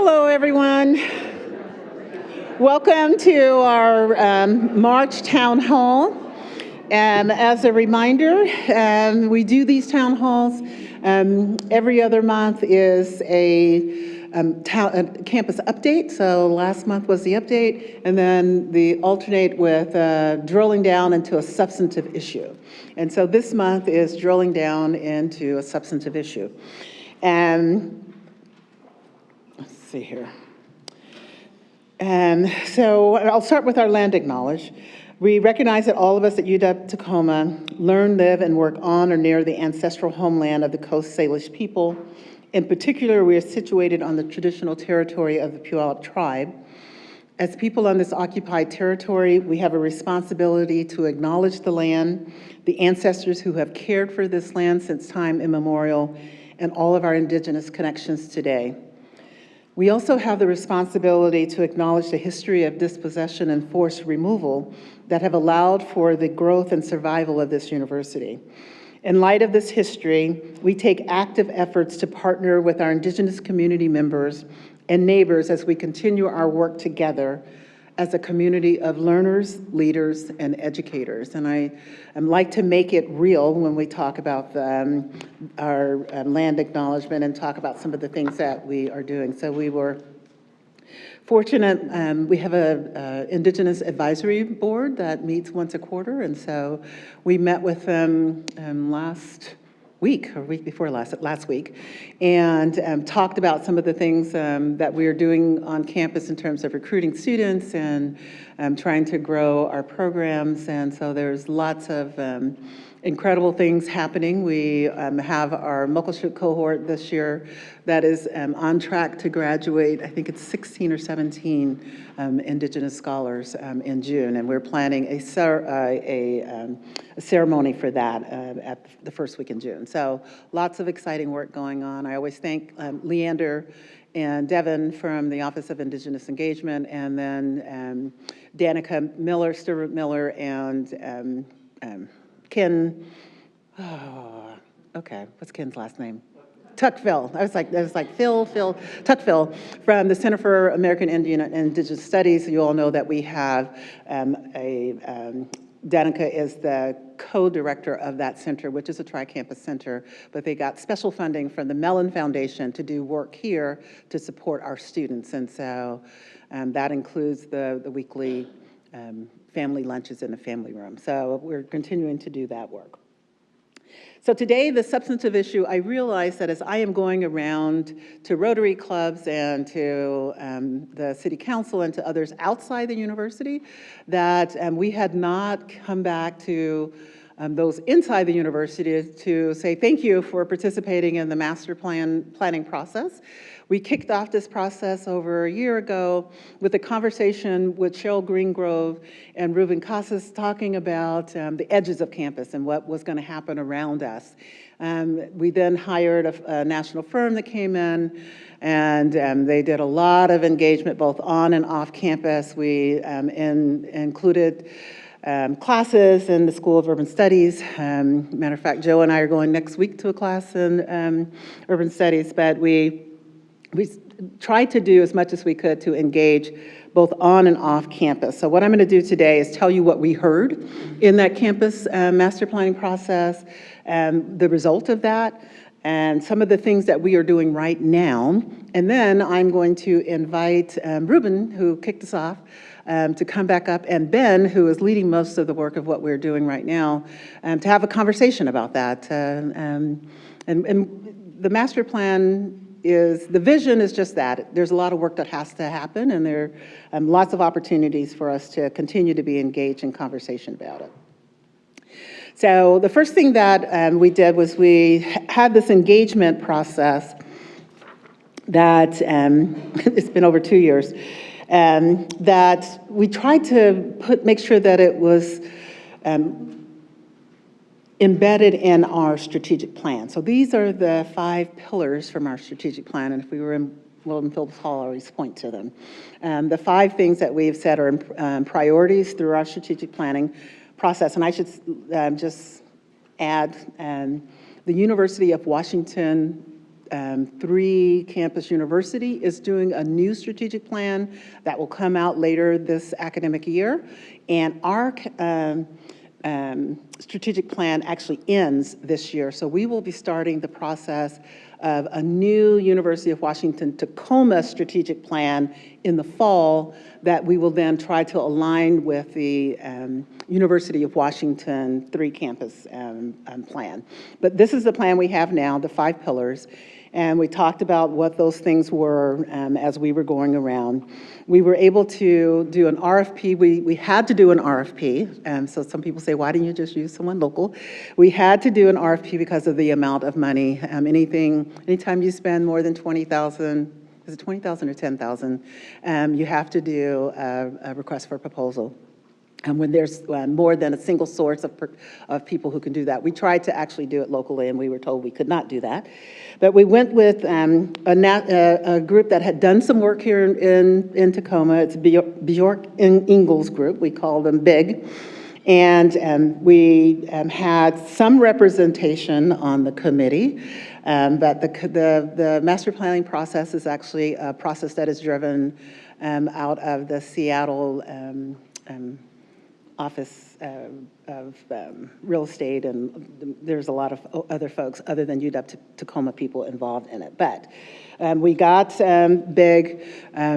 Hello, everyone. Welcome to our March Town Hall. As a reminder, we do these town halls. Every other month is a campus update. So last month was the update, and then the alternate with drilling down into a substantive issue. And so this month is drilling down into a substantive issue. Let's see here. So I'll start with our land acknowledge. We recognize that all of us at UW-Tacoma learn, live, and work on or near the ancestral homeland of the Coast Salish people. In particular, we are situated on the traditional territory of the Puyallup tribe. As people on this occupied territory, we have a responsibility to acknowledge the land, the ancestors who have cared for this land since time immemorial, and all of our indigenous connections today. We also have the responsibility to acknowledge the history of dispossession and forced removal that have allowed for the growth and survival of this university. In light of this history, we take active efforts to partner with our indigenous community members and neighbors as we continue our work together as a community of learners, leaders, and educators. And I like to make it real when we talk about our land acknowledgement and talk about some of the things that we are doing. So we were fortunate, we have an Indigenous Advisory Board that meets once a quarter, and so we met with them last week, or week before last week, and talked about some of the things that we are doing on campus in terms of recruiting students and trying to grow our programs. And so there's lots of incredible things happening. We have our Muckleshoot cohort this year that is on track to graduate. I think it's 16 or 17 Indigenous scholars in June, and we're planning a ceremony for that at the first week in June. So lots of exciting work going on. I always thank Leander and Devin from the Office of Indigenous Engagement, and then Danica Miller, Stuart Miller, and Ken, okay, what's Ken's last name? Tuckville. I was like Phil, Tuckville from the Center for American Indian and Indigenous Studies. You all know that we have Danica is the co-director of that center, which is a tri-campus center, but they got special funding from the Mellon Foundation to do work here to support our students. And so that includes the weekly family lunches in the family room. So we're continuing to do that work. So today, the substantive issue, I realize that as I am going around to Rotary clubs and to the city council and to others outside the university, that we had not come back to those inside the university to say thank you for participating in the master planning process. We kicked off this process over a year ago with a conversation with Cheryl Greengrove and Ruben Casas talking about the edges of campus and what was going to happen around us. We then hired a national firm that came in, and they did a lot of engagement both on and off campus. We included classes in the School of Urban Studies. Matter of fact, Joe and I are going next week to a class in Urban Studies, but we tried to do as much as we could to engage both on and off campus. So what I'm going to do today is tell you what we heard in that campus master planning process, the result of that, and some of the things that we are doing right now. And then I'm going to invite Ruben, who kicked us off, to come back up, and Ben, who is leading most of the work of what we're doing right now, to have a conversation about that. And the master plan the vision is just that. There's a lot of work that has to happen, and there are lots of opportunities for us to continue to be engaged in conversation about it. So the first thing that we did was we had this engagement process that, it's been over 2 years, that we tried to make sure that it was embedded in our strategic plan. So these are the 5 pillars from our strategic plan, and if we were in Wilton Phillips Hall, I always point to them. The 5 things that we've said are priorities through our strategic planning process, and I should just add, the University of Washington three-campus university is doing a new strategic plan that will come out later this academic year. And our strategic plan actually ends this year. So we will be starting the process of a new University of Washington Tacoma strategic plan in the fall that we will then try to align with the University of Washington three-campus plan. But this is the plan we have now, the 5 pillars. And we talked about what those things were as we were going around. We were able to do an RFP. We had to do an RFP. So some people say, why didn't you just use someone local? We had to do an RFP because of the amount of money. Anytime you spend more than 20,000, is it 20,000 or 10,000? You have to do a request for a proposal. And when there's more than a single source of people who can do that. We tried to actually do it locally, and we were told we could not do that. But we went with a group that had done some work here in Tacoma. It's Bjork and Ingalls group. We call them BIG. And we had some representation on the committee. But the master planning process is actually a process that is driven out of the Seattle Office of Real Estate, and there's a lot of other folks other than UW-Tacoma people involved in it. But we got big.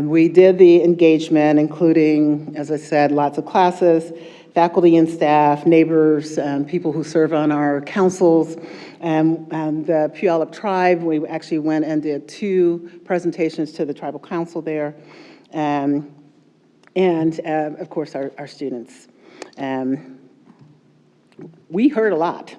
We did the engagement, including, as I said, lots of classes, faculty and staff, neighbors, people who serve on our councils, and the Puyallup tribe. We actually went and did 2 presentations to the tribal council there, and of course our students. We heard a lot.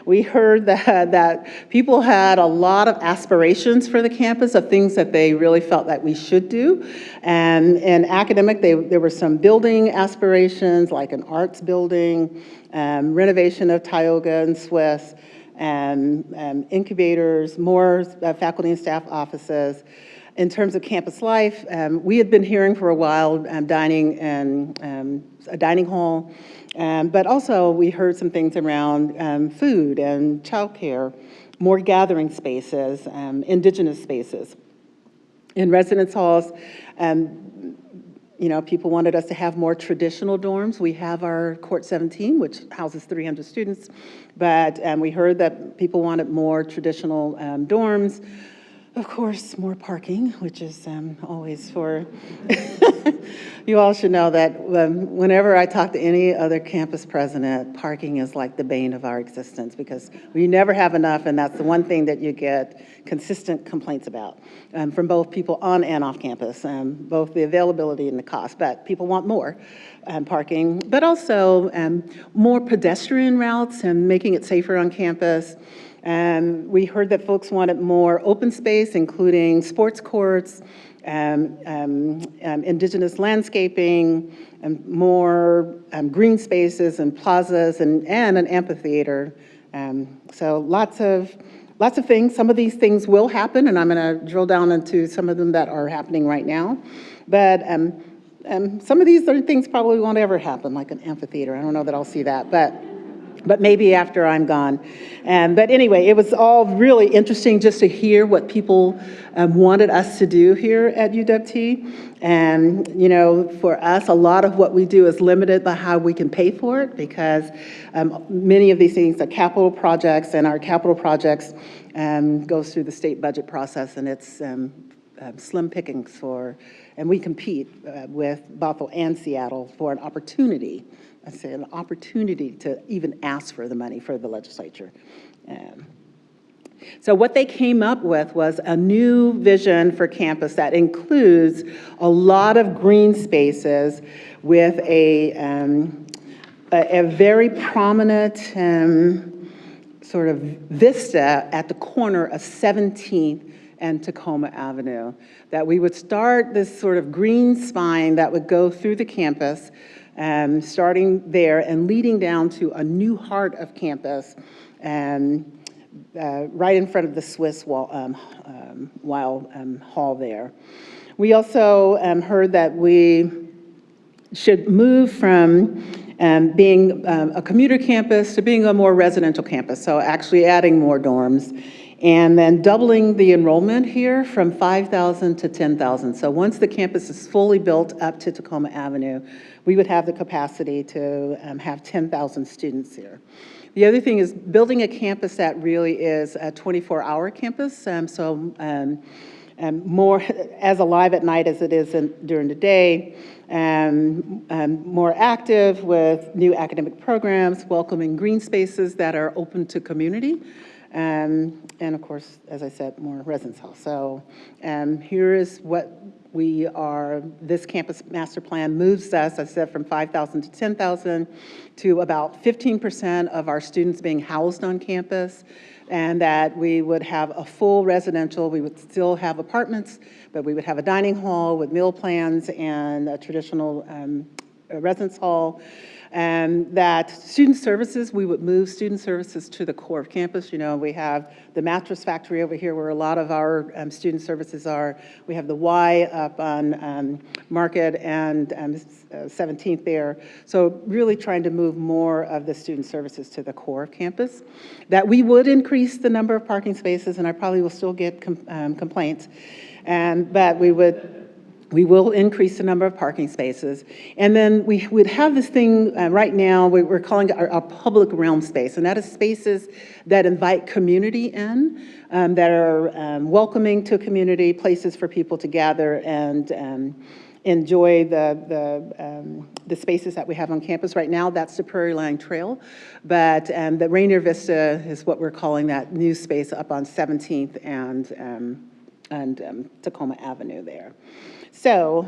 We heard that people had a lot of aspirations for the campus of things that they really felt that we should do. And in academic, there were some building aspirations, like an arts building, renovation of Tioga and Swiss, incubators, more faculty and staff offices. In terms of campus life, we had been hearing for a while dining and a dining hall, but also we heard some things around food and childcare, more gathering spaces, indigenous spaces. In residence halls, people wanted us to have more traditional dorms. We have our Court 17, which houses 300 students, but we heard that people wanted more traditional dorms. Of course, more parking, which is always for, you all should know that whenever I talk to any other campus president, parking is like the bane of our existence because we never have enough, and that's the one thing that you get consistent complaints about from both people on and off campus, both the availability and the cost, but people want more parking, but also more pedestrian routes and making it safer on campus. We heard that folks wanted more open space, including sports courts, indigenous landscaping, and more green spaces and plazas, and an amphitheater. So lots of things. Some of these things will happen, and I'm going to drill down into some of them that are happening right now. But some of these things probably won't ever happen, like an amphitheater. I don't know that I'll see that, but maybe after I'm gone. But anyway, it was all really interesting just to hear what people wanted us to do here at UW-T. And, for us, a lot of what we do is limited by how we can pay for it because many of these things are capital projects, and our capital projects goes through the state budget process, and it's slim pickings and we compete with Bothell and Seattle for an opportunity. I say an opportunity to even ask for the money for the legislature. So what they came up with was a new vision for campus that includes a lot of green spaces with a very prominent sort of vista at the corner of 17th and Tacoma Avenue. That we would start this sort of green spine that would go through the campus, starting there and leading down to a new heart of campus, right in front of the Swiss hall there. We also heard that we should move from being a commuter campus to being a more residential campus, so actually adding more dorms. And then doubling the enrollment here from 5,000 to 10,000. So once the campus is fully built up to Tacoma Avenue, we would have the capacity to have 10,000 students here. The other thing is building a campus that really is a 24-hour campus, more as alive at night as it is during the day, more active with new academic programs, welcoming green spaces that are open to community, and of course, as I said, more residence halls. So here is what this campus master plan moves us, I said, from 5,000 to 10,000 to about 15% of our students being housed on campus, and that we would have a full residential. We would still have apartments, but we would have a dining hall with meal plans and a traditional residence hall. And that student services, we would move student services to the core of campus. You know, we have the mattress factory over here where a lot of our student services are. We have the Y up on Market and 17th there. So really trying to move more of the student services to the core of campus. That we would increase the number of parking spaces, and I probably will still get complaints, but we will increase the number of parking spaces. And then we would have this thing right now, we're calling it our public realm space, and that is spaces that invite community in, that are welcoming to community, places for people to gather and enjoy the spaces that we have on campus. Right now, that's the Prairie Line Trail, but the Rainier Vista is what we're calling that new space up on 17th and Tacoma Avenue there. So,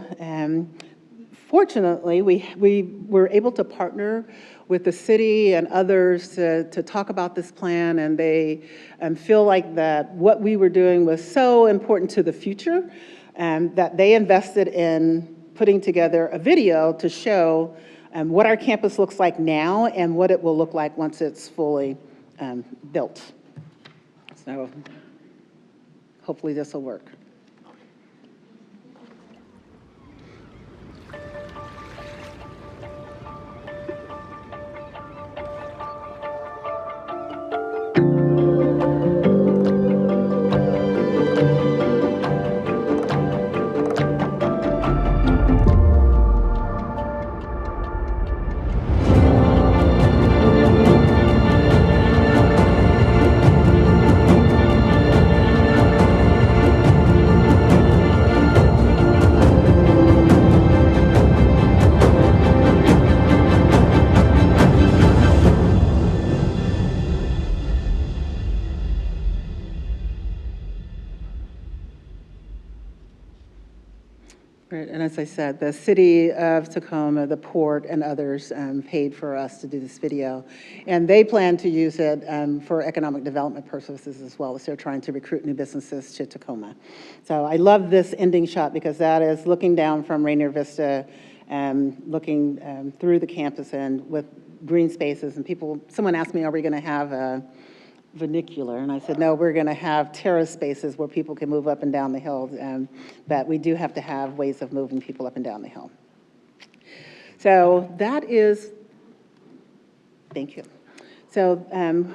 fortunately, we were able to partner with the city and others to talk about this plan, and they feel like that what we were doing was so important to the future, that they invested in putting together a video to show what our campus looks like now and what it will look like once it's fully built. So, hopefully this will work. Right, and as I said, the city of Tacoma, the port, and others paid for us to do this video. And they plan to use it for economic development purposes as well, as they're trying to recruit new businesses to Tacoma. So I love this ending shot because that is looking down from Rainier Vista, looking through the campus and with green spaces. And someone asked me, are we gonna have a vernacular, and I said, no, we're going to have terrace spaces where people can move up and down the hill, but we do have to have ways of moving people up and down the hill. So that is, thank you. So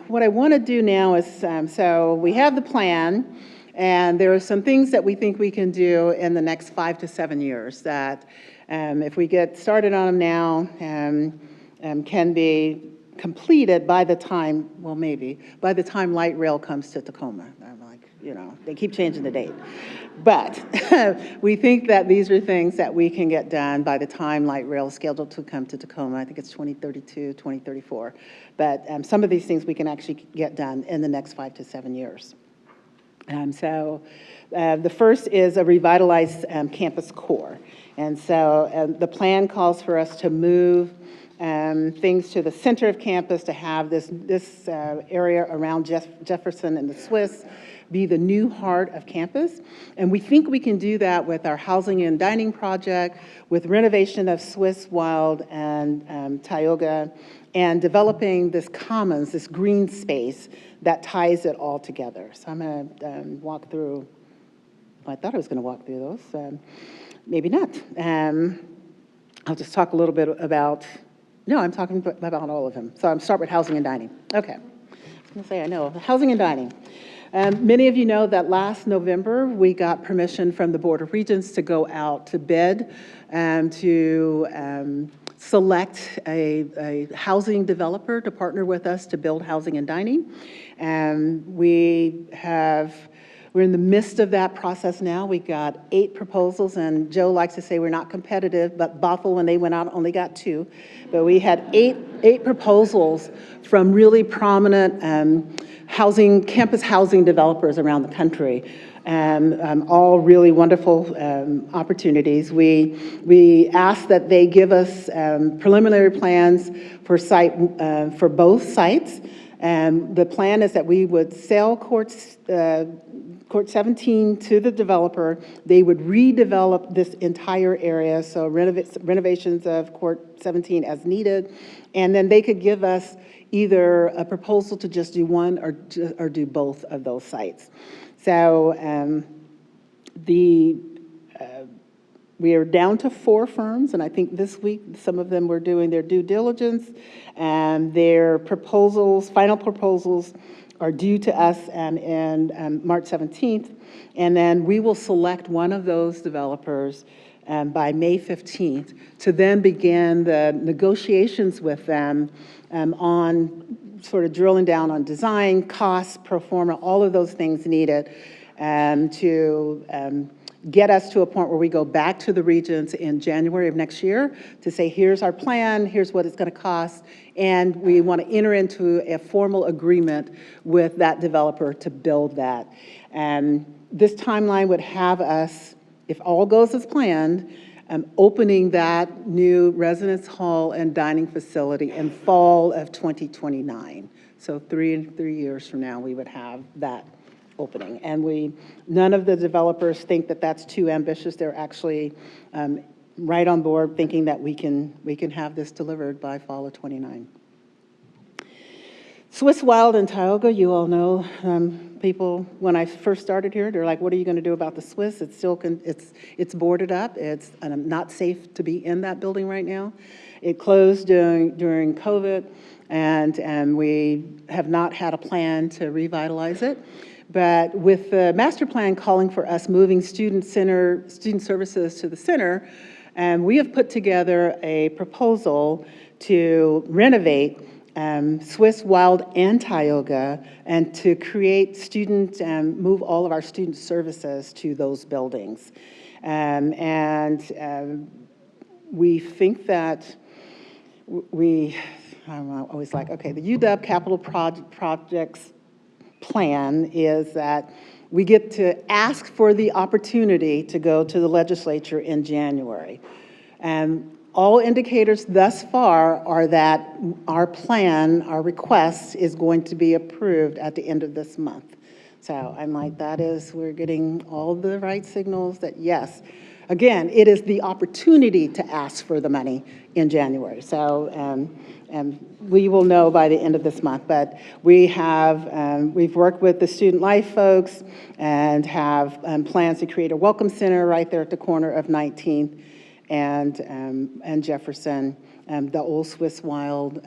what I want to do now is, so we have the plan, and there are some things that we think we can do in the next 5 to 7 years that if we get started on them now, can be completed by the time, well, maybe, by the time light rail comes to Tacoma. I'm like, you know, they keep changing the date. But we think that these are things that we can get done by the time light rail is scheduled to come to Tacoma. I think it's 2032, 2034. But some of these things we can actually get done in the next 5 to 7 years. So the first is a revitalized campus core. And so the plan calls for us to move things to the center of campus, to have this area around Jefferson and the Swiss be the new heart of campus. And we think we can do that with our housing and dining project, with renovation of Swiss, Wild, and Tioga, and developing this commons, this green space that ties it all together. So I'm going to walk through, I thought I was going to walk through those. Maybe not. I'll just talk a little bit about, no, I'm talking about all of them. So I'm start with housing and dining. Okay. I was going to say, I know, housing and dining. Many of you know that last November, we got permission from the Board of Regents to go out to bid and to select a housing developer to partner with us to build housing and dining. We're in the midst of that process now. We got 8 proposals, and Joe likes to say we're not competitive, but Bothell, when they went out, only got 2. But we had eight proposals from really prominent campus housing developers around the country. All really wonderful opportunities. We asked that they give us preliminary plans for both sites. The plan is that we would sell Court 17 to the developer. They would redevelop this entire area, so renovations of Court 17 as needed, and then they could give us either a proposal to just do one or do both of those sites. So we are down to 4 firms, and I think this week some of them were doing their due diligence, and their final proposals are due to us in March 17th, and then we will select one of those developers by May 15th to then begin the negotiations with them on sort of drilling down on design, costs, pro forma, all of those things needed to get us to a point where we go back to the Regents in January of next year to say, here's our plan, here's what it's going to cost, and we want to enter into a formal agreement with that developer to build that. This timeline would have us, if all goes as planned, opening that new residence hall and dining facility in fall of 2029. So 3 years from now, we would have that opening. And none of the developers think that that's too ambitious. They're actually right on board thinking that we can have this delivered by fall of 29. Swiss Wild in Tioga, you all know, people, when I first started here, they're like, what are you going to do about the Swiss? It's still, it's boarded up. It's not safe to be in that building right now. It closed during COVID, and we have not had a plan to revitalize it. But with the master plan calling for us moving student services to the center, we have put together a proposal to renovate Swiss, Wild, and Tioga, and to create move all of our student services to those buildings. We think that I'm always like, okay, the UW capital projects plan is that we get to ask for the opportunity to go to the legislature in January. All indicators thus far are that our plan, our request, is going to be approved at the end of this month. So I'm like, we're getting all the right signals that yes, again, it is the opportunity to ask for the money in January. So we will know by the end of this month, but we've worked with the Student Life folks and have plans to create a welcome center right there at the corner of 19th and Jefferson. The old Swiss Wild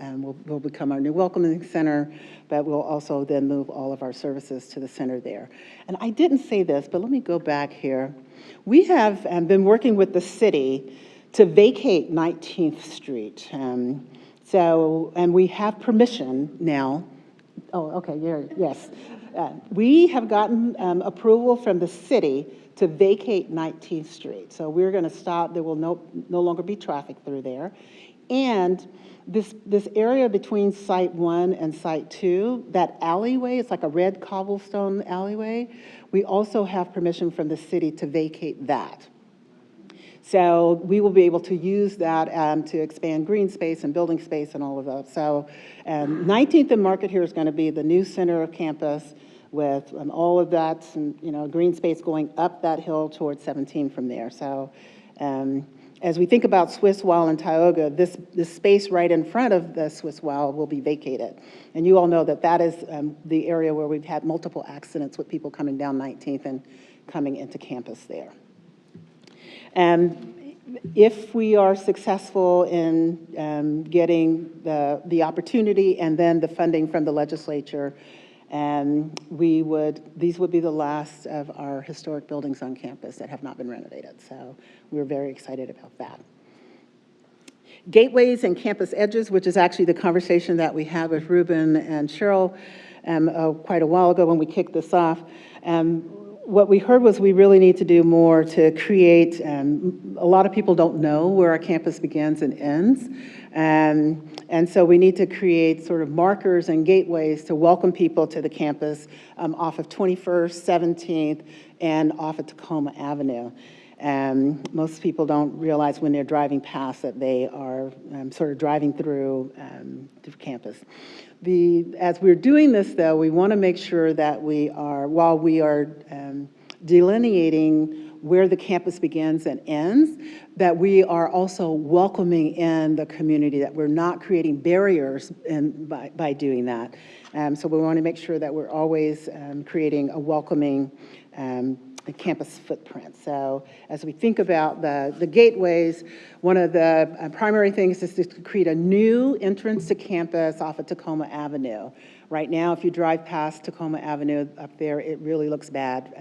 will become our new welcoming center, but we'll also then move all of our services to the center there. And I didn't say this, but let me go back here. We have been working with the city to vacate 19th Street. And we have permission now. Oh, okay, yes. We have gotten approval from the city to vacate 19th Street. So we're going to stop. There will no longer be traffic through there. And this area between Site 1 and Site 2, that alleyway, it's like a red cobblestone alleyway, we also have permission from the city to vacate that. So we will be able to use that to expand green space and building space and all of that. So 19th and Market here is going to be the new center of campus with all of that, green space going up that hill towards 17 from there. So as we think about Swiss Wild and Tioga, this space right in front of the Swiss Wild will be vacated. And you all know that is the area where we've had multiple accidents with people coming down 19th and coming into campus there. If we are successful in getting the opportunity and then the funding from the legislature, And these would be the last of our historic buildings on campus that have not been renovated. So we're very excited about that. Gateways and campus edges, which is actually the conversation that we had with Ruben and Cheryl quite a while ago when we kicked this off. What we heard was we really need to do more to create, a lot of people don't know where our campus begins and ends. And so we need to create sort of markers and gateways to welcome people to the campus off of 21st, 17th, and off of Tacoma Avenue. Most people don't realize when they're driving past that they are sort of driving through campus. As we're doing this, though, we want to make sure that while we are delineating where the campus begins and ends, that we are also welcoming in the community, that we're not creating barriers by doing that. So we want to make sure that we're always creating a welcoming campus footprint. So as we think about the gateways, one of the primary things is to create a new entrance to campus off of Tacoma Avenue. Right now, if you drive past Tacoma Avenue up there, it really looks bad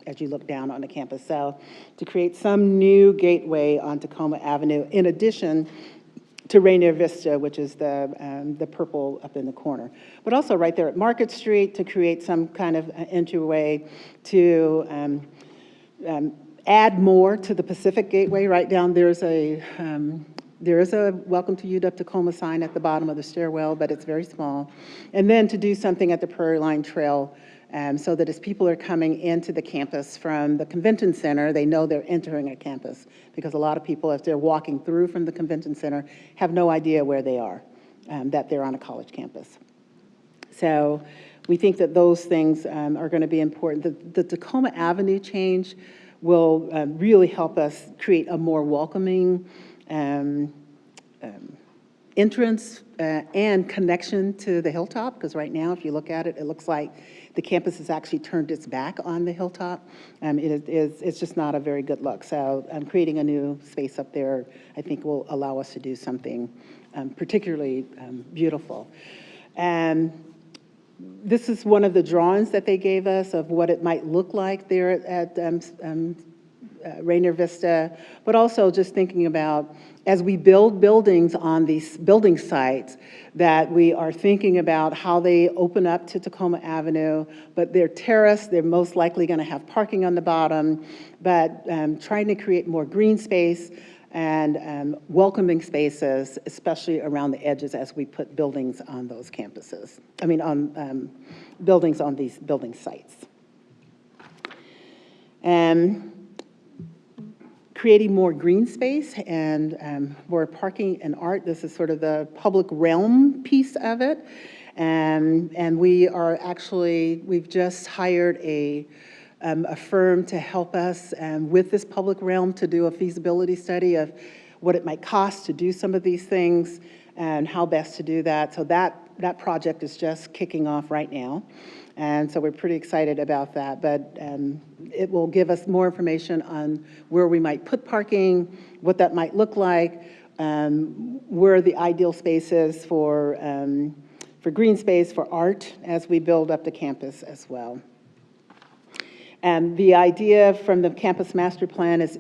as you look down on the campus. So to create some new gateway on Tacoma Avenue, in addition to Rainier Vista, which is the purple up in the corner. But also right there at Market Street to create some kind of entryway to add more to the Pacific Gateway. Right down there is a Welcome to UW Tacoma sign at the bottom of the stairwell, but it's very small. And then to do something at the Prairie Line Trail so that as people are coming into the campus from the convention center, they know they're entering a campus, because a lot of people, if they're walking through from the convention center, have no idea where they are, that they're on a college campus. So we think that those things are going to be important. The Tacoma Avenue change will really help us create a more welcoming entrance and connection to the hilltop, because right now, if you look at it, it looks like the campus has actually turned its back on the hilltop. It's just not a very good look. So creating a new space up there, I think, will allow us to do something particularly beautiful. This is one of the drawings that they gave us of what it might look like there at Rainier Vista, but also just thinking about, as we build buildings on these building sites, that we are thinking about how they open up to Tacoma Avenue, but they're terraced, they're most likely going to have parking on the bottom, but trying to create more green space and welcoming spaces, especially around the edges as we put buildings on those campuses. On buildings on these building sites. Creating more green space and more parking and art. This is sort of the public realm piece of it. And we've just hired a firm to help us with this public realm to do a feasibility study of what it might cost to do some of these things and how best to do that. So that project is just kicking off right now. And so we're pretty excited about that, but it will give us more information on where we might put parking, what that might look like, where the ideal spaces for green space, for art, as we build up the campus as well. And the idea from the campus master plan is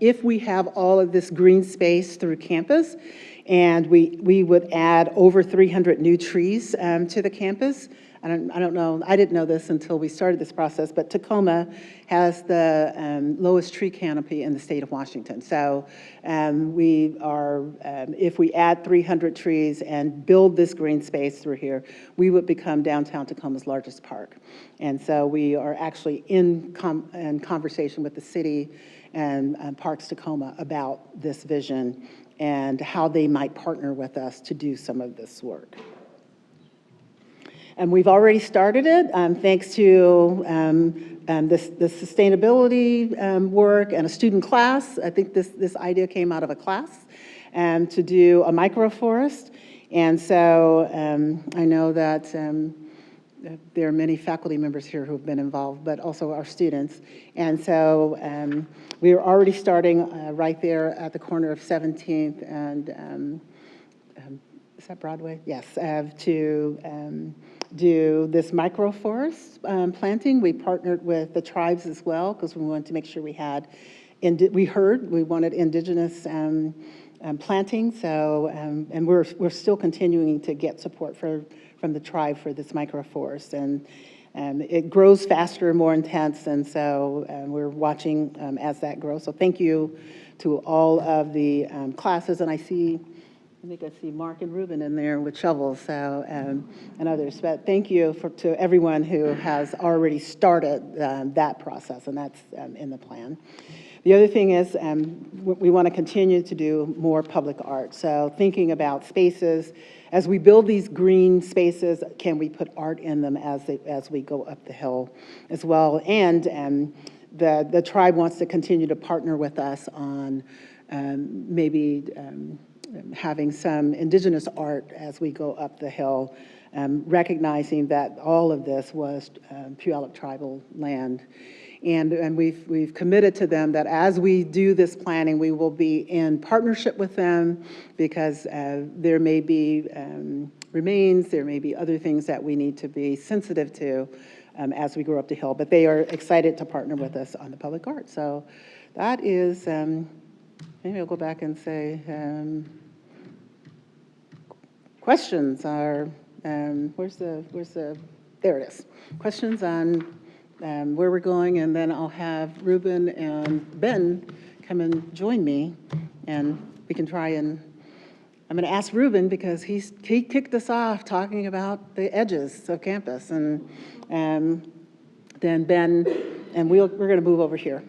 if we have all of this green space through campus, and we would add over 300 new trees to the campus. I don't know, I didn't know this until we started this process, but Tacoma has the lowest tree canopy in the state of Washington. So if we add 300 trees and build this green space through here, we would become downtown Tacoma's largest park. And so we are actually in conversation with the city and Parks Tacoma about this vision and how they might partner with us to do some of this work. And we've already started it thanks to the sustainability work and a student class. I think this idea came out of a class to do a microforest. And so I know that there are many faculty members here who have been involved, but also our students. And so we are already starting right there at the corner of 17th and is that Broadway? Yes, to do this microforest planting. We partnered with the tribes as well because we wanted to make sure we had, we wanted indigenous planting. So, and we're still continuing to get support from the tribe for this microforest. And it grows faster and more intense, and so we're watching as that grows. So thank you to all of the classes, and I think I see Mark and Ruben in there with shovels, so and others. But thank you to everyone who has already started that process, and that's in the plan. The other thing is we want to continue to do more public art. So thinking about spaces, as we build these green spaces, can we put art in them as we go up the hill as well? And the tribe wants to continue to partner with us on maybe having some indigenous art as we go up the hill, recognizing that all of this was Puyallup tribal land. And we've committed to them that as we do this planning, we will be in partnership with them because there may be remains, there may be other things that we need to be sensitive to as we go up the hill. But they are excited to partner with us on the public art. So that is, maybe I'll go back and say, questions are, there it is. Questions on where we're going, and then I'll have Ruben and Ben come and join me, and we can try and, I'm going to ask Ruben because he kicked us off talking about the edges of campus, and then Ben, and we're going to move over here.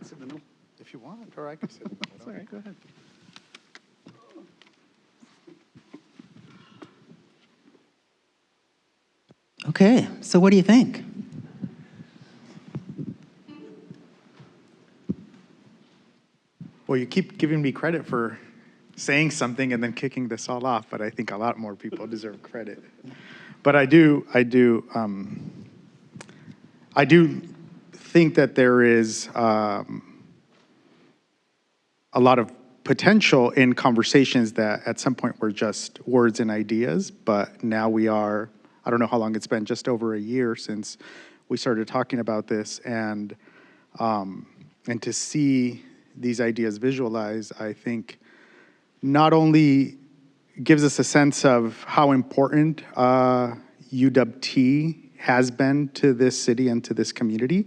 Sit in the middle if you want, or I can sit in the middle. All right, go ahead. Okay, so what do you think? Well, you keep giving me credit for saying something and then kicking this all off, but I think a lot more people deserve credit. But I do think that there is a lot of potential in conversations that at some point were just words and ideas, but now we are, I don't know how long it's been, just over a year since we started talking about this, and to see these ideas visualized, I think not only gives us a sense of how important UW-T has been to this city and to this community,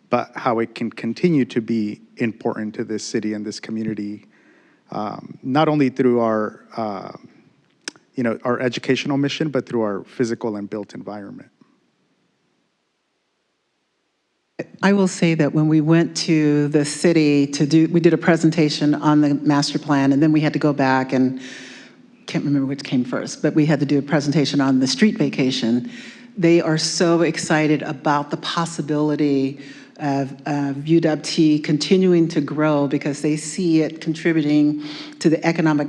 but how it can continue to be important to this city and this community, not only through our, our educational mission, but through our physical and built environment. I will say that when we went to the city we did a presentation on the master plan, and then we had to go back and, can't remember which came first, but we had to do a presentation on the street vacation. They are so excited about the possibility of UW-T continuing to grow because they see it contributing to the economic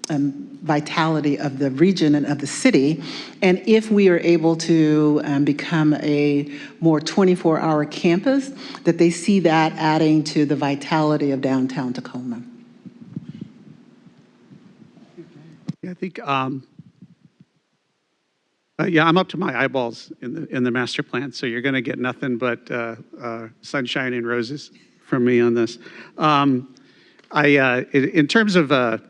vitality of the region and of the city. And if we are able to become a more 24-hour campus, that they see that adding to the vitality of downtown Tacoma. Yeah, I think, yeah, I'm up to my eyeballs in the master plan, so you're going to get nothing but sunshine and roses from me on this. In terms of a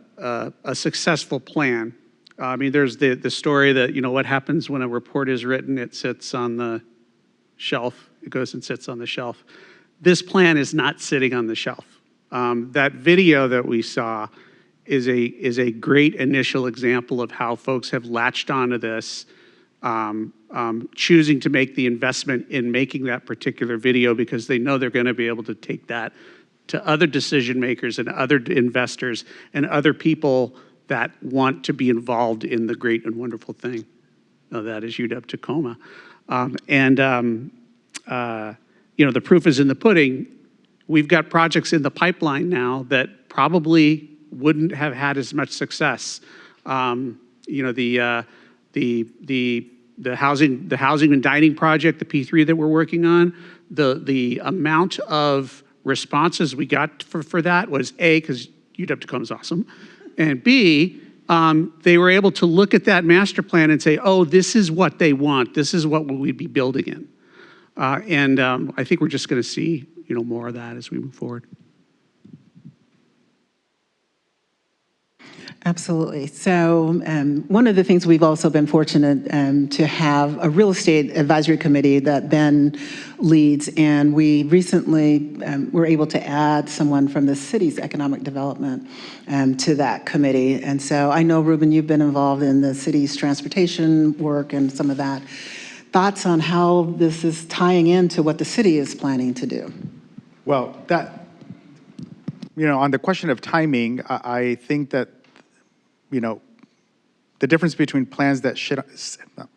successful plan, I mean, there's the story that, what happens when a report is written, it sits on the shelf, it goes and sits on the shelf. This plan is not sitting on the shelf. That video that we saw is a great initial example of how folks have latched onto this, choosing to make the investment in making that particular video because they know they're going to be able to take that to other decision makers and other investors and other people that want to be involved in the great and wonderful thing that is UW-Tacoma. The proof is in the pudding. We've got projects in the pipeline now that probably wouldn't have had as much success. The the housing and dining project, the P3 that we're working on, the amount of responses we got for that was A, because UW-Tacoma is awesome, and B, they were able to look at that master plan and say, oh, this is what they want. This is what we'd be building in. I think we're just going to see, more of that as we move forward. Absolutely. So one of the things we've also been fortunate to have a real estate advisory committee that Ben leads, and we recently were able to add someone from the city's economic development to that committee. And so I know, Ruben, you've been involved in the city's transportation work and some of that. Thoughts on how this is tying into what the city is planning to do? Well, on the question of timing, I think that, the difference between plans that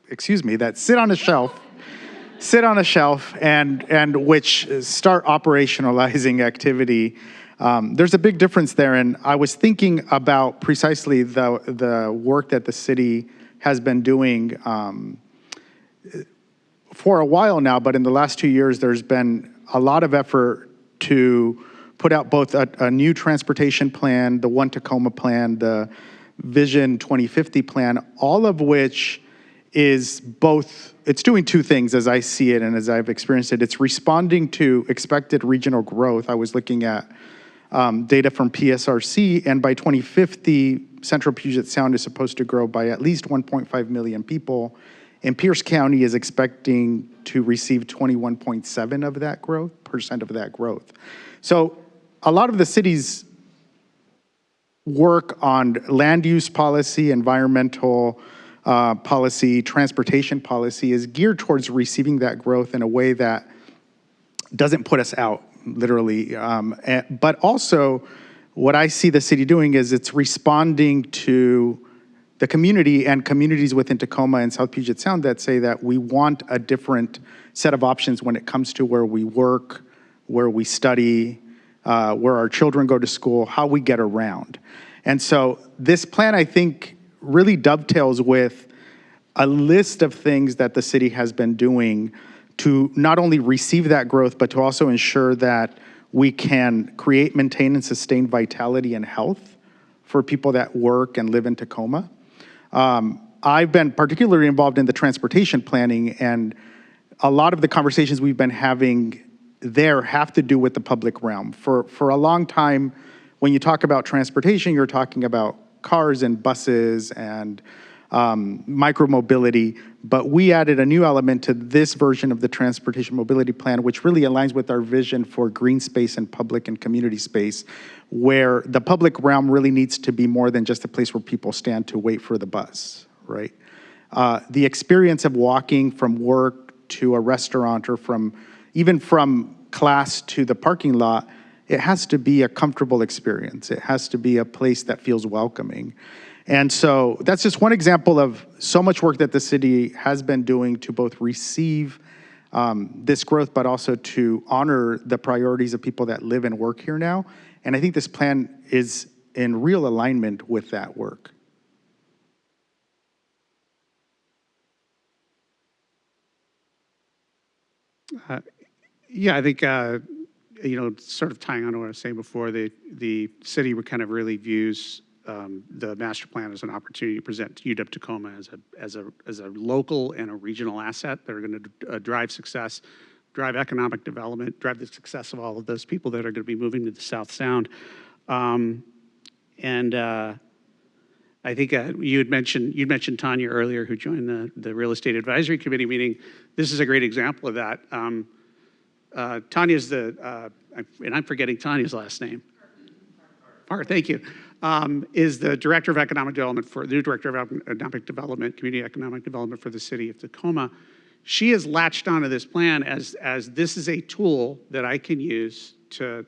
that sit on a shelf and which start operationalizing activity, there's a big difference there. And I was thinking about precisely the work that the city has been doing for a while now, but in the last 2 years, there's been a lot of effort to put out both a new transportation plan, the One Tacoma plan, the Vision 2050 plan, all of which is it's doing two things as I see it and as I've experienced it. It's responding to expected regional growth. I was looking at data from PSRC, and by 2050, Central Puget Sound is supposed to grow by at least 1.5 million people, and Pierce County is expecting to receive 21.7% of that growth. So a lot of the city's work on land use policy, environmental policy, transportation policy is geared towards receiving that growth in a way that doesn't put us out, literally. But also, what I see the city doing is it's responding to the community and communities within Tacoma and South Puget Sound that say that we want a different set of options when it comes to where we work, where we study, where our children go to school, how we get around. And so this plan, I think, really dovetails with a list of things that the city has been doing to not only receive that growth, but to also ensure that we can create, maintain, and sustain vitality and health for people that work and live in Tacoma. I've been particularly involved in the transportation planning, and a lot of the conversations we've been having there have to do with the public realm. For a long time, when you talk about transportation, you're talking about cars and buses and micromobility, but we added a new element to this version of the transportation mobility plan, which really aligns with our vision for green space and public and community space, where the public realm really needs to be more than just a place where people stand to wait for the bus, right? The experience of walking from work to a restaurant or even from class to the parking lot, it has to be a comfortable experience. It has to be a place that feels welcoming. And so that's just one example of so much work that the city has been doing to both receive this growth, but also to honor the priorities of people that live and work here now. And I think this plan is in real alignment with that work. Yeah, I think, sort of tying on to what I was saying before, the city kind of really views the master plan as an opportunity to present UW-Tacoma as a local and a regional asset that are going to drive success, drive economic development, drive the success of all of those people that are going to be moving to the South Sound. I think you'd mentioned Tanya earlier, who joined the Real Estate Advisory Committee meeting. This is a great example of that. Tanya's and I'm forgetting Tanya's last name. Thank you. Is the Director of Economic Development Community Economic Development for the City of Tacoma. She has latched onto this plan as this is a tool that I can use to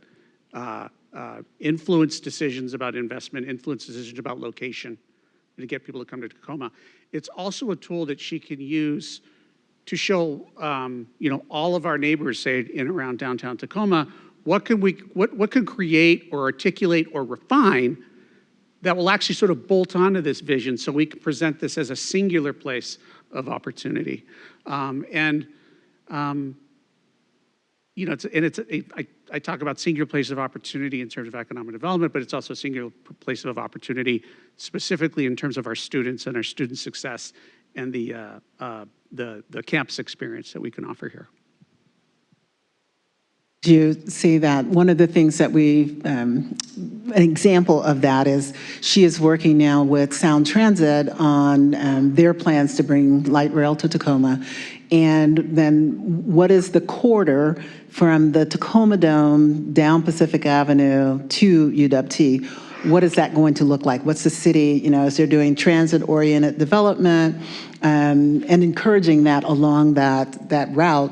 influence decisions about investment, influence decisions about location, and to get people to come to Tacoma. It's also a tool that she can use to show, all of our neighbors, say, in and around downtown Tacoma, what can create or articulate or refine that will actually sort of bolt onto this vision, so we can present this as a singular place of opportunity. You know, I talk about singular places of opportunity in terms of economic development, but it's also a singular place of opportunity specifically in terms of our students and our student success and the campus experience that we can offer here. Do you see that? One of the things that an example of that is she is working now with Sound Transit on their plans to bring light rail to Tacoma. And then what is the corridor from the Tacoma Dome down Pacific Avenue to UW-T? What is that going to look like? What's the city, you know, as they're doing transit-oriented development and encouraging that along that route?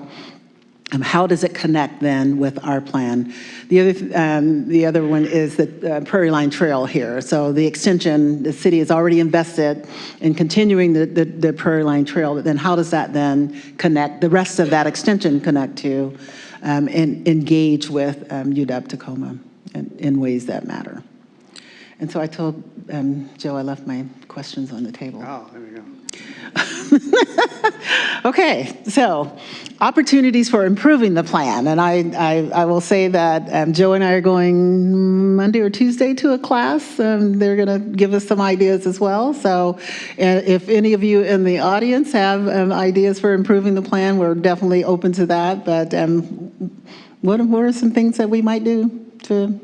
How does it connect then with our plan? The other one is the Prairie Line Trail here. So the extension, the city has already invested in continuing the Prairie Line Trail, but then how does that then connect, the rest of that extension connect to and engage with UW-Tacoma in ways that matter? And so I told Joe I left my questions on the table. Oh, there we go. Okay, so opportunities for improving the plan. And I will say that Joe and I are going Monday or Tuesday to a class. They're going to give us some ideas as well. So if any of you in the audience have ideas for improving the plan, we're definitely open to that. But what are some things that we might do to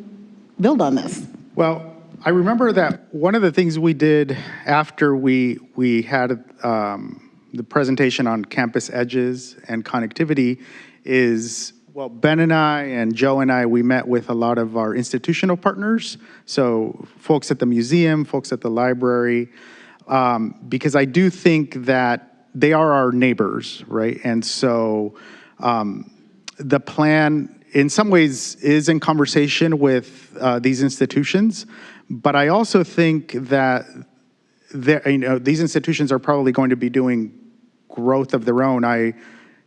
build on this? Well, I remember that one of the things we did after we had the presentation on campus edges and connectivity is, well, Ben and I and Joe and I, we met with a lot of our institutional partners, so folks at the museum, folks at the library, because I do think that they are our neighbors, right? And so the plan, in some ways, is in conversation with these institutions, but I also think that these institutions are probably going to be doing growth of their own. I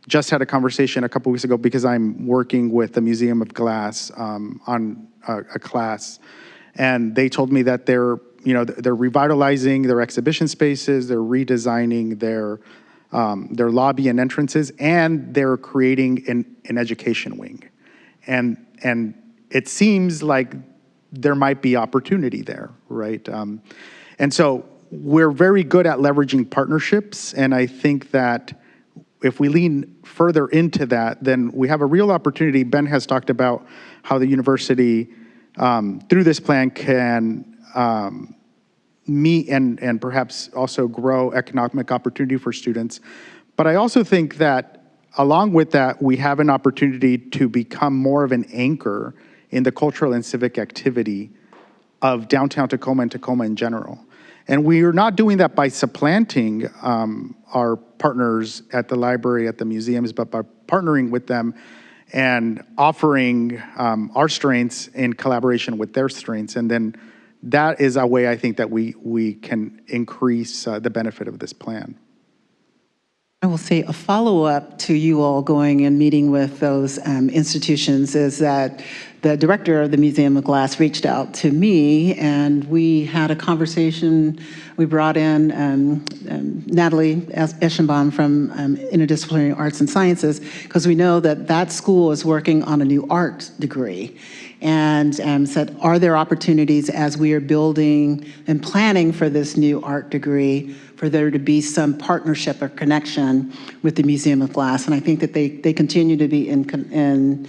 just had a conversation a couple weeks ago because I'm working with the Museum of Glass on a class, and they told me that they're revitalizing their exhibition spaces, they're redesigning their lobby and entrances, and they're creating an education wing, and it seems like there might be opportunity there, right? And so we're very good at leveraging partnerships, and I think that if we lean further into that, then we have a real opportunity. Ben has talked about how the university, through this plan, can meet and perhaps also grow economic opportunity for students. But I also think that along with that, we have an opportunity to become more of an anchor in the cultural and civic activity of downtown Tacoma and Tacoma in general. And we are not doing that by supplanting our partners at the library, at the museums, but by partnering with them and offering our strengths in collaboration with their strengths. And then that is a way I think that we can increase the benefit of this plan. I will say a follow-up to you all going and meeting with those institutions is that the director of the Museum of Glass reached out to me, and we had a conversation. We brought in Natalie Eschenbaum from Interdisciplinary Arts and Sciences, because we know that that school is working on a new art degree, and said, are there opportunities as we are building and planning for this new art degree for there to be some partnership or connection with the Museum of Glass? And I think that they continue to be in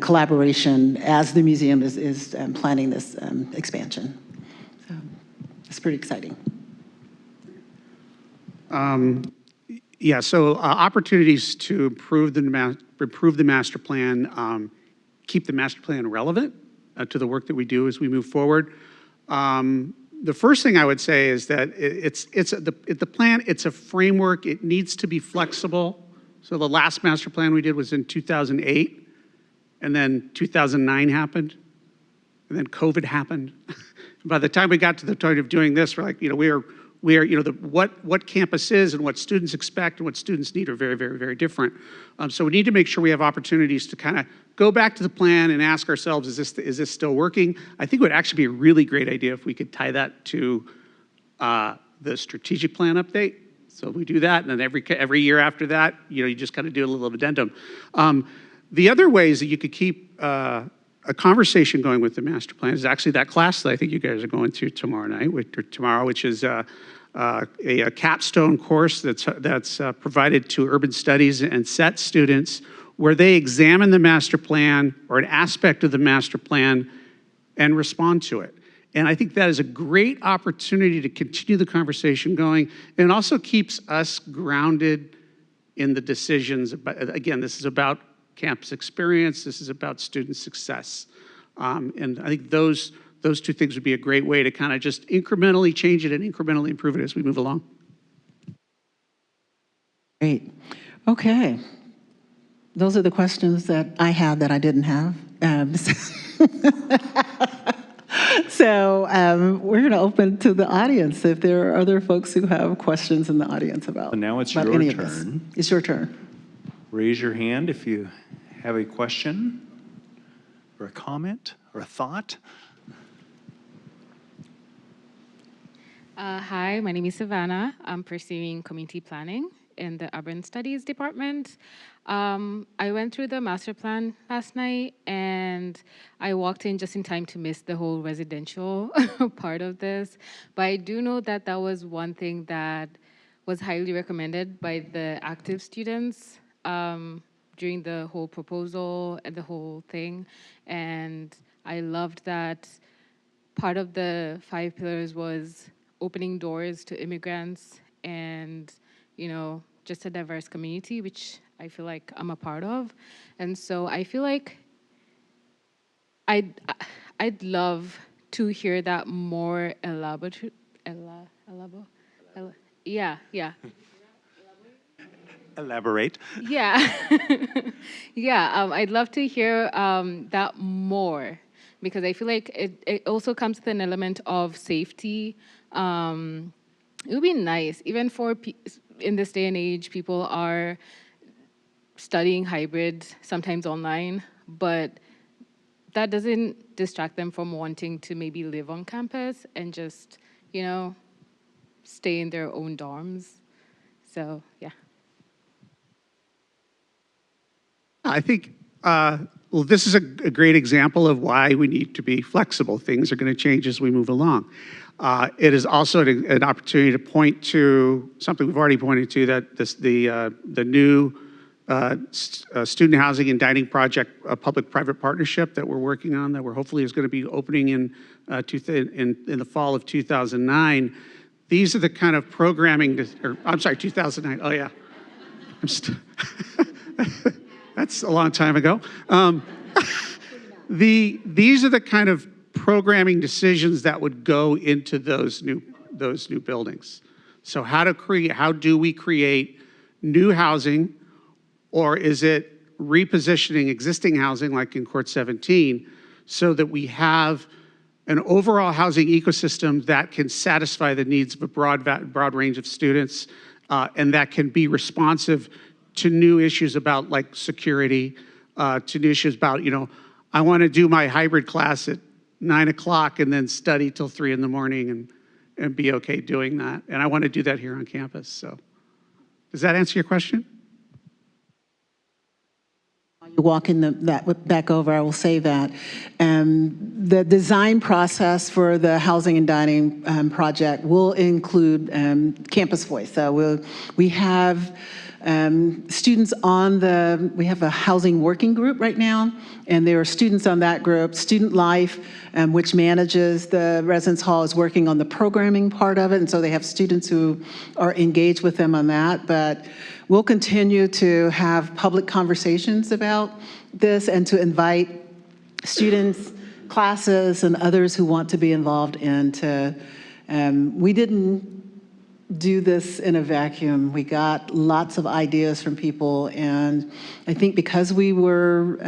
collaboration as the museum is planning this expansion. So it's pretty exciting. Yeah, so opportunities to improve the master plan, keep the master plan relevant to the work that we do as we move forward. The first thing I would say is that the plan, it's a framework. It needs to be flexible. So the last master plan we did was in 2008, and then 2009 happened, and then COVID happened. By the time we got to the point of doing this, we're like, what campus is and what students expect and what students need are very, very, very different. So we need to make sure we have opportunities to kind of go back to the plan and ask ourselves, is this still working? I think it would actually be a really great idea if we could tie that to the strategic plan update So we do that, and then every year after that, you just kind of do a little addendum. The other ways that you could keep a conversation going with the master plan is actually that class that I think you guys are going to tomorrow night, which is a capstone course that's provided to urban studies and SET students, where they examine the master plan or an aspect of the master plan and respond to it. And I think that is a great opportunity to continue the conversation going, and it also keeps us grounded in the decisions. Again, this is about campus experience, this is about student success. And I think those two things would be a great way to kind of just incrementally change it and incrementally improve it as we move along. Great. Okay. Those are the questions that I had that I didn't have. So we're going to open to the audience if there are other folks who have questions in the audience about. So now it's about your any of this. turn. It's your turn. Raise your hand if you have a question or a comment or a thought. Hi, my name is Savannah. I'm pursuing community planning in the Urban Studies Department. I went through the master plan last night, and I walked in just in time to miss the whole residential part of this. But I do know that that was one thing that was highly recommended by the active students during the whole proposal and the whole thing. And I loved that part of the 5 pillars was opening doors to immigrants and, just a diverse community, which I feel like I'm a part of. And so I feel like I'd love to hear that more elaborate. Yeah. Elaborate. Yeah. Yeah, I'd love to hear that more, because I feel like it also comes with an element of safety. It would be nice, even for in this day and age, people are studying hybrid, sometimes online, but that doesn't distract them from wanting to maybe live on campus and just, stay in their own dorms. So, yeah. I think, this is a great example of why we need to be flexible. Things are going to change as we move along. It is also an opportunity to point to something we've already pointed to, that the new student housing and dining project, a public-private partnership that we're working on, that we're hopefully is going to be opening in the fall of 2009. These are the kind of programming, 2009. Oh yeah, that's a long time ago. These are the kind of programming decisions that would go into those new buildings. So how do we create new housing, or is it repositioning existing housing like in Court 17, so that we have an overall housing ecosystem that can satisfy the needs of a broad range of students, and that can be responsive to new issues about like security, to new issues about, I want to do my hybrid class at 9 o'clock and then study till 3 in the morning and be okay doing that. And I want to do that here on campus. So does that answer your question? You're walking that back over, I will say that. The design process for the housing and dining project will include Campus Voice. So we have students we have a housing working group right now, and there are students on that group. Student Life, which manages the residence hall, is working on the programming part of it, and so they have students who are engaged with them on that. But we'll continue to have public conversations about this and to invite students, classes, and others who want to be involved into. We didn't do this in a vacuum. We got lots of ideas from people, and I think because we were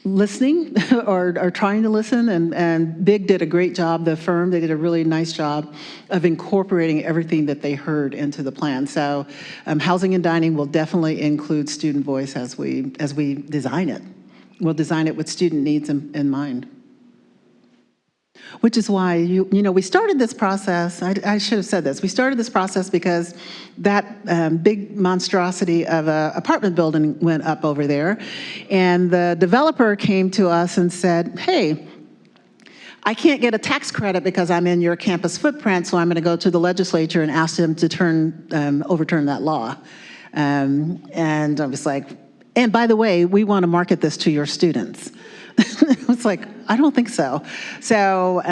listening or trying to listen, and Big did a great job, the firm, they did a really nice job of incorporating everything that they heard into the plan. So housing and dining will definitely include student voice as we design it. We'll design it with student needs in mind. Which is why, we started this process, I should have said this, we started this process because that big monstrosity of an apartment building went up over there, and the developer came to us and said, hey, I can't get a tax credit because I'm in your campus footprint, so I'm going to go to the legislature and ask them to overturn that law. And I was like, and by the way, we want to market this to your students. I was like, I don't think so. So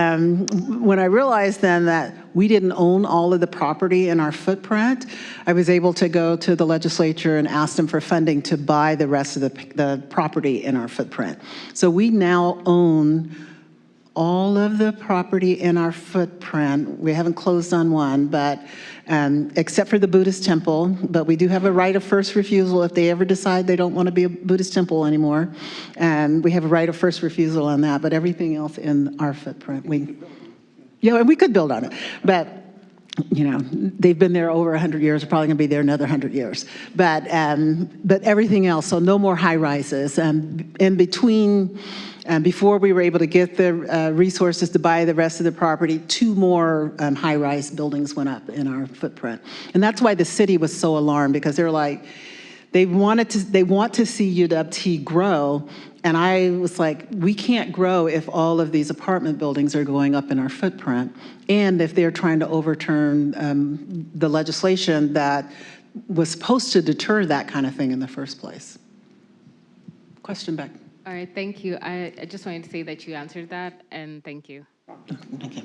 when I realized then that we didn't own all of the property in our footprint, I was able to go to the legislature and ask them for funding to buy the rest of the property in our footprint. So we now own all of the property in our footprint. We haven't closed on one, but except for the Buddhist temple, but we do have a right of first refusal if they ever decide they don't want to be a Buddhist temple anymore. And we have a right of first refusal on that, but everything else in our footprint, and we could build on it, but they've been there over 100 years, they're probably going to be there another 100 years. But everything else, so no more high rises. In between, before we were able to get the resources to buy the rest of the property, 2 more high-rise buildings went up in our footprint. And that's why the city was so alarmed, because they're like, they want to see UW-T grow. And I was like, we can't grow if all of these apartment buildings are going up in our footprint, and if they're trying to overturn the legislation that was supposed to deter that kind of thing in the first place. Question back. All right, thank you. I just wanted to say that you answered that, and thank you. Thank you.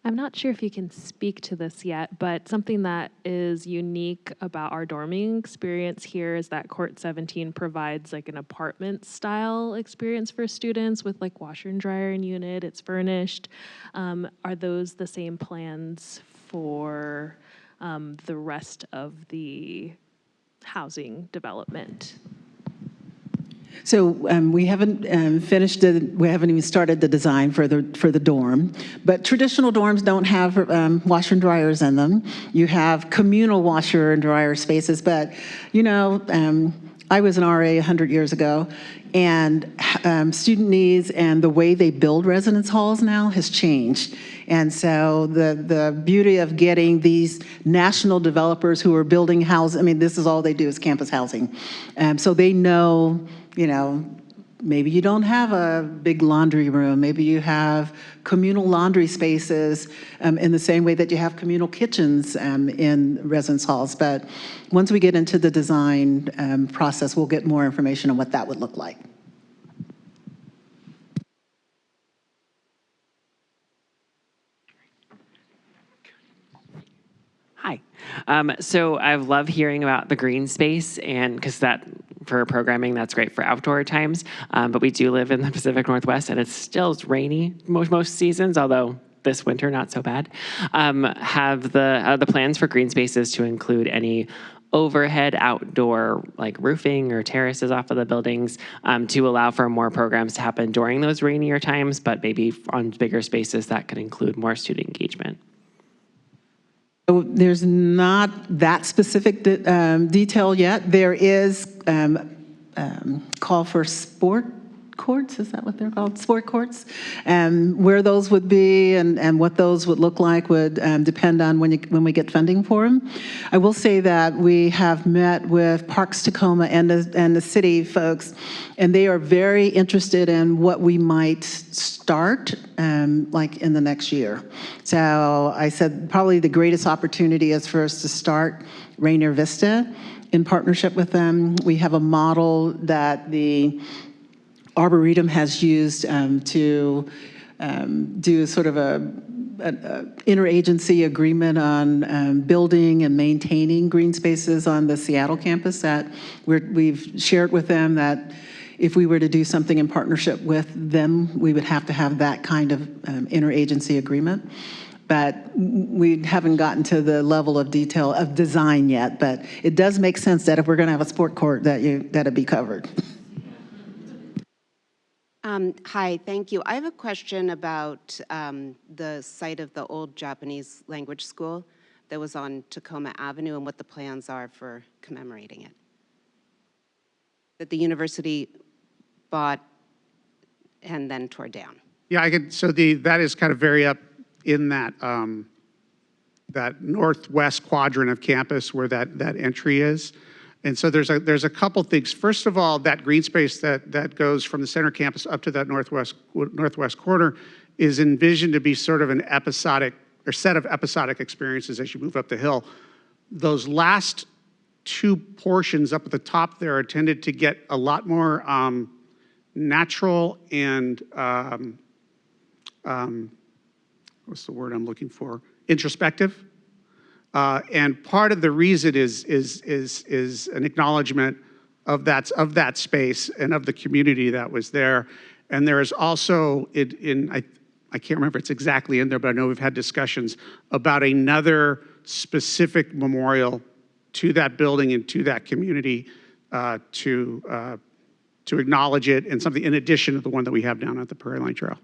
I'm not sure if you can speak to this yet, but something that is unique about our dorming experience here is that Court 17 provides like an apartment style experience for students with like washer and dryer and unit. It's furnished. Are those the same plans for the rest of the housing development? So we haven't we haven't even started the design for the dorm, but traditional dorms don't have washer and dryers in them. You have communal washer and dryer spaces, but I was an RA 100 years ago, and student needs and the way they build residence halls now has changed. And so the beauty of getting these national developers who are building houses, this is all they do is campus housing. So they know, maybe you don't have a big laundry room. Maybe you have communal laundry spaces in the same way that you have communal kitchens in residence halls. But once we get into the design process, we'll get more information on what that would look like. Hi. So I love hearing about the green space, and because for programming, that's great for outdoor times. But we do live in the Pacific Northwest, and it's still rainy most seasons, although this winter not so bad. Have the plans for green spaces to include any overhead outdoor like roofing or terraces off of the buildings to allow for more programs to happen during those rainier times, but maybe on bigger spaces that could include more student engagement? So there's not that specific detail yet. There is call for sport courts, is that what they're called? Sport courts. Where those would be and what those would look like would depend on when we get funding for them. I will say that we have met with Parks Tacoma and the city folks, and they are very interested in what we might start like in the next year. So I said probably the greatest opportunity is for us to start Rainier Vista in partnership with them. We have a model that the Arboretum has used to do sort of an interagency agreement on building and maintaining green spaces on the Seattle campus that we've shared with them that if we were to do something in partnership with them, we would have to have that kind of interagency agreement. But we haven't gotten to the level of detail of design yet, but it does make sense that if we're gonna have a sport court that'd be covered. Hi, thank you. I have a question about the site of the old Japanese language school that was on Tacoma Avenue and what the plans are for commemorating it. that the university bought and then tore down? Yeah, so that is kind of very up in that, that northwest quadrant of campus where that entry is. And so there's a couple things. First of all, that green space that goes from the center campus up to that northwest corner is envisioned to be sort of an episodic or set of episodic experiences as you move up the hill. Those last two portions up at the top there are tended to get a lot more natural and what's the word I'm looking for? Introspective. And part of the reason is an acknowledgement of that space and of the community that was there. And there is also I can't remember if it's exactly in there, but I know we've had discussions about another specific memorial to that building and to that community to acknowledge it, and something in addition to the one that we have down at the Prairie Line Trail.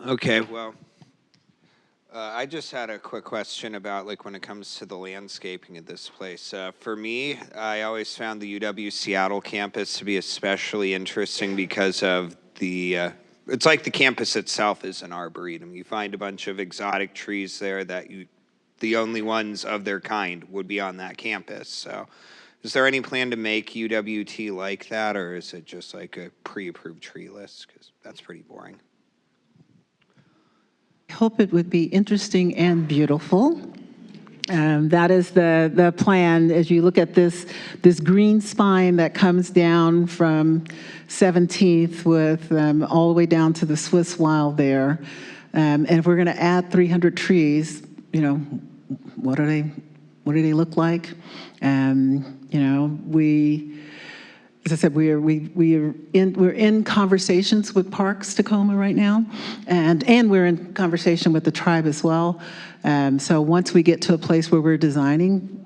Okay, well, I just had a quick question about, like, when it comes to the landscaping of this place. For me, I always found the UW Seattle campus to be especially interesting because of it's like the campus itself is an arboretum. You find a bunch of exotic trees there that the only ones of their kind would be on that campus. So is there any plan to make UWT like that, or is it just like a pre-approved tree list? Because that's pretty boring. I hope it would be interesting and beautiful. That is the plan. As you look at this green spine that comes down from 17th with all the way down to the Swiss Wild there. And if we're going to add 300 trees, you know, what do they look like? You know, as I said, we're in conversations with Parks Tacoma right now, and we're in conversation with the tribe as well. So once we get to a place where we're designing,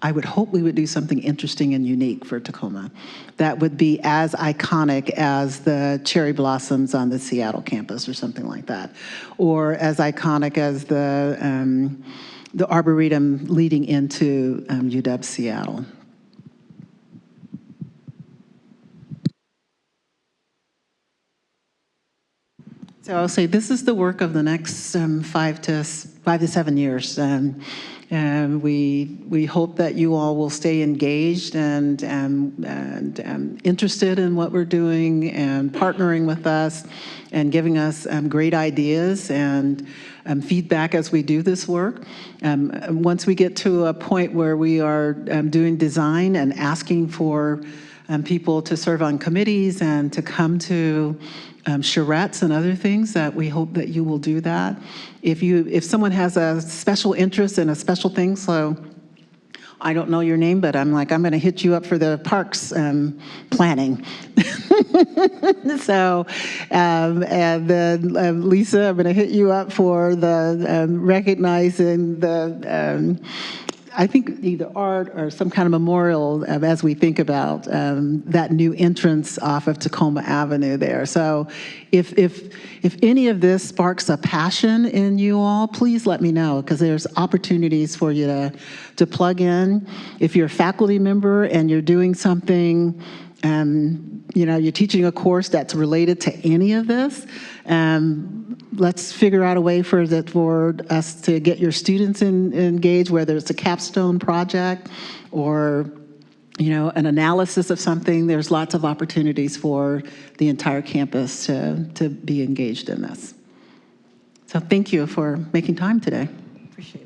I would hope we would do something interesting and unique for Tacoma that would be as iconic as the cherry blossoms on the Seattle campus or something like that, or as iconic as the arboretum leading into UW Seattle. So I'll say this is the work of the next 5 to 7 years. We hope that you all will stay engaged and interested in what we're doing and partnering with us and giving us great ideas and feedback as we do this work. Once we get to a point where we are doing design and asking for people to serve on committees and to come to charrettes and other things, that we hope that you will do that. If someone has a special interest in a special thing, so I don't know your name, but I'm going to hit you up for the parks planning. So, and then Lisa, I'm going to hit you up for the recognizing the I think either art or some kind of memorial as we think about that new entrance off of Tacoma Avenue there. So if any of this sparks a passion in you all, please let me know, because there's opportunities for you to plug in. If you're a faculty member and you're doing something, you're teaching a course that's related to any of this, let's figure out a way for us to get your students engaged, whether it's a capstone project or an analysis of something. There's lots of opportunities for the entire campus to be engaged in this. So thank you for making time today. Appreciate it.